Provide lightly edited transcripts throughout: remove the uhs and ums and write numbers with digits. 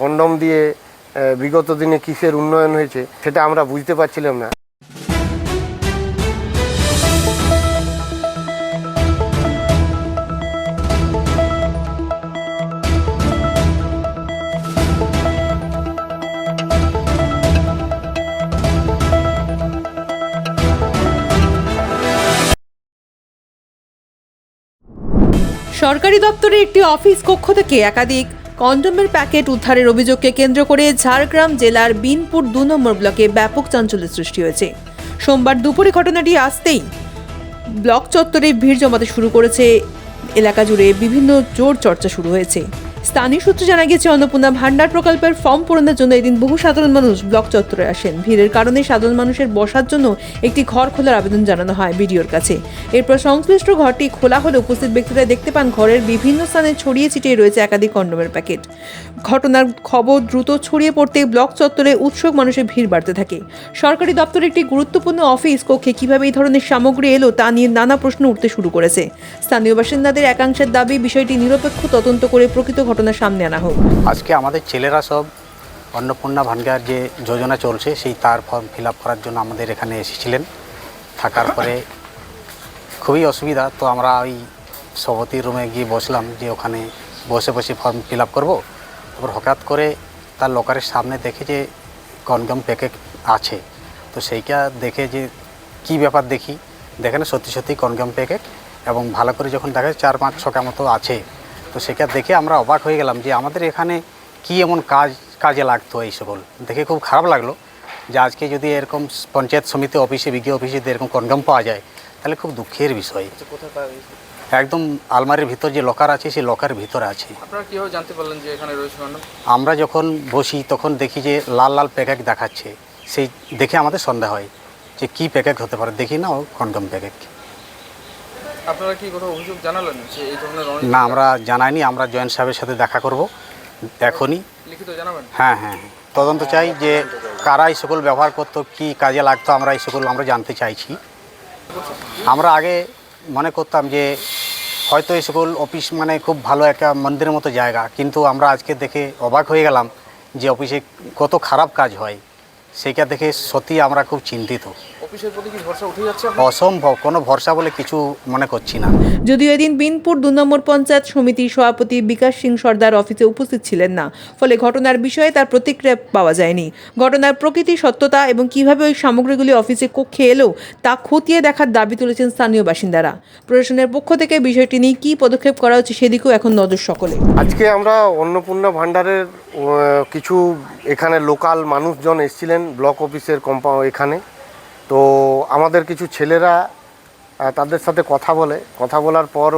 Condom দিয়ে বিগত দিনে কিসের উন্নয়ন হয়েছে সেটা আমরা বুঝতে পারছিলাম না। সরকারি দপ্তরের একটি অফিস কক্ষ থেকে একাধিক কন্ডোমের প্যাকেট উদ্ধারের অভিযোগকে কেন্দ্র করে ঝাড়গ্রাম জেলার বিনপুর 2 নম্বর ব্লকে ব্যাপক চাঞ্চল্যের সৃষ্টি হয়েছে। সোমবার দুপুরে ঘটনাটি আসতেই ব্লক চত্বরে ভিড় জমাতে শুরু করেছে। এলাকা জুড়ে বিভিন্ন জোর চর্চা শুরু হয়েছে। স্থানীয় সূত্রে জানা গেছে, অন্নপূর্ণা ভান্ডার প্রকল্পের ফর্ম পূরণের জন্য এদিন বহু সাধারণ মানুষ ব্লক চত্বরে আসেন। ভিড়ের কারণে সাধারণ মানুষের বসার জন্য একটি ঘর খোলার আবেদন জানানো হয় বিডিওর কাছে। এরপর সংশ্লিষ্ট ঘরটি খোলা হলে উপস্থিত ব্যক্তিরা দেখতে পান ঘরের বিভিন্ন স্থানে ছড়িয়ে ছিটিয়ে রয়েছে একাধিক কন্ডোমের প্যাকেট। ঘটনার খবর দ্রুত ছড়িয়ে পড়তে ব্লক চত্বরে উৎসুক মানুষের ভিড় বাড়তে থাকে। সরকারি দপ্তরের একটি গুরুত্বপূর্ণ অফিস কক্ষে কিভাবে এই ধরনের সামগ্রী এলো তা নিয়ে নানা প্রশ্ন উঠতে শুরু করেছে। স্থানীয় বাসিন্দাদের একাংশের দাবি, বিষয়টি নিরপেক্ষ তদন্ত করে প্রকৃত ঘটনা সামনে আনা হোক। আজকে আমাদের ছেলেরা সব অন্নপূর্ণা ভান্ডার যে যোজনা চলছে সেই তার ফর্ম ফিল আপ করার জন্য আমাদের এখানে এসেছিলেন। থাকার পরে খুবই অসুবিধা, তো আমরা ওই সভাপতির রুমে গিয়ে বসলাম, যে ওখানে বসে বসে ফর্ম ফিল আপ করবো। তারপর হঠাৎ করে তার লকারের সামনে দেখে যে কনডম প্যাকেট আছে, তো সেইটা দেখে যে কি ব্যাপার দেখেন সত্যি সত্যি কনডম প্যাকেট, এবং ভালো করে যখন দেখা যায় 4-5-6টা মতো আছে, তো সেটা দেখে আমরা অবাক হয়ে গেলাম যে আমাদের এখানে কি এমন কাজে লাগতো। এই সকল দেখে খুব খারাপ লাগলো যে আজকে যদি এরকম পঞ্চায়েত সমিতি অফিসে, বিডিও অফিসে এরকম কনডম পাওয়া যায় তাহলে খুব দুঃখের বিষয়। একদম আলমারির ভিতর যে লকার আছে সেই লকারের ভিতরে আছে। আপনারা কিভাবে জানতে পারলেন যে এখানে রয়েছে কন্ডম? আমরা যখন বসি তখন দেখি যে লাল লাল প্যাকেট দেখাচ্ছে, সেই দেখে আমাদের সন্দেহ হয় যে কি প্যাকেট হতে পারে। দেখি না, ও কন্ডম প্যাকেট। আপনারা কি কোনো অভিযোগ জানালেন যে এই ধরনের? না, আমরা জানাইনি। আমরা জয়েন্ট সাহেবের সাথে দেখা করব এখনই। লিখিত জানাবেন? হ্যাঁ, তদন্ত চাই যে কারা এই সকল ব্যবহার করতো, কি কাজে লাগতো, আমরা এই সকল আমরা জানতে চাইছি। আমরা আগে মনে করতাম যে হয়তো এই সকল অফিস মানে খুব ভালো একটা মন্দিরের মতো জায়গা, কিন্তু আমরা আজকে দেখে অবাক হয়ে গেলাম যে অফিসে কত খারাপ কাজ হয়। সেইটা দেখে সত্যি আমরা খুব চিন্তিত। অফিসের প্রতি কি ভরসা উঠে যাচ্ছে? অসম্ভব, কোনো ভরসা বলে কিছু মনে করছি না। যদিও এদিন বিনপুর 2 নম্বর পঞ্চায়েত সমিতির সভাপতি বিকাশ সিং সর্দার অফিসে উপস্থিত ছিলেন না, ফলে ঘটনার বিষয়ে তার প্রতিক্রিয়া পাওয়া যায়নি। ঘটনার প্রকৃতি, সত্যতা এবং কিভাবে ওই সামগ্রীগুলি অফিসে কক্ষে এলো তা খতিয়ে দেখার দাবি তুলেছেন স্থানীয় বাসিন্দারা। প্রশাসনের পক্ষ থেকে বিষয়টি নিয়ে কী পদক্ষেপ করা হচ্ছে সেদিকেও এখন নজর সকলে। আজকে আমরা অন্নপূর্ণা ভান্ডারের কিছু এখানে লোকাল মানুষজন এসেছিলেন ব্লক অফিসের এখানে। তো আমাদের কিছু ছেলেরা তাদের সাথে কথা বলার পর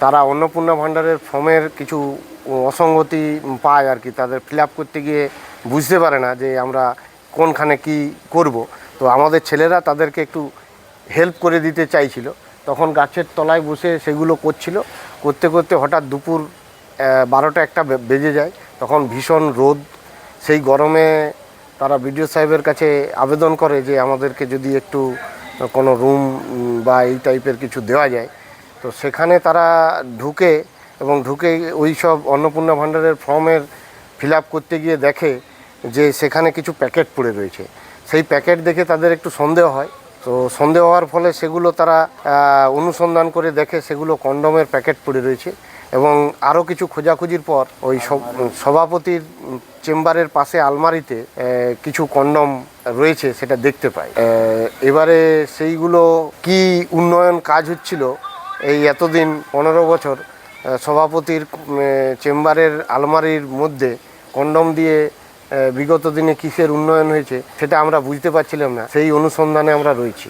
তারা অন্নপূর্ণা ভান্ডারের ফর্মের কিছু অসঙ্গতি পায় আর কি। তাদের ফিল আপ করতে গিয়ে বুঝতে পারে না যে আমরা কোনখানে কি করব। তো আমাদের ছেলেরা তাদেরকে একটু হেল্প করে দিতে চাইছিল। তখন গাছের তলায় বসে সেগুলো করতে করতে হঠাৎ দুপুর 12টা-1টা বেজে যায়। তখন ভীষণ রোদ, সেই গরমে তারা বিডিও সাহেবের কাছে আবেদন করে যে আমাদেরকে যদি একটু কোনো রুম বা এই টাইপের কিছু দেওয়া যায়। তো সেখানে তারা ঢুকে ওই সব অন্নপূর্ণা ভান্ডারের ফর্মের ফিল আপ করতে গিয়ে দেখে যে সেখানে কিছু প্যাকেট পড়ে রয়েছে। সেই প্যাকেট দেখে তাদের একটু সন্দেহ হয়। তো সন্দেহ হওয়ার ফলে সেগুলো তারা অনুসন্ধান করে দেখে সেগুলো কন্ডমের প্যাকেট পড়ে রয়েছে। এবং আরও কিছু খোঁজাখুঁজির পর ওই সভাপতির চেম্বারের পাশে আলমারিতে কিছু কন্ডম রয়েছে সেটা দেখতে পাই। এবারে সেইগুলো কি উন্নয়ন কাজ হচ্ছিল এই এতদিন 15 বছর, সভাপতির চেম্বারের আলমারির মধ্যে কন্ডম দিয়ে বিগত দিনে কিসের উন্নয়ন হয়েছে সেটা আমরা বুঝতে পারছিলাম না। সেই অনুসন্ধানে আমরা রয়েছি।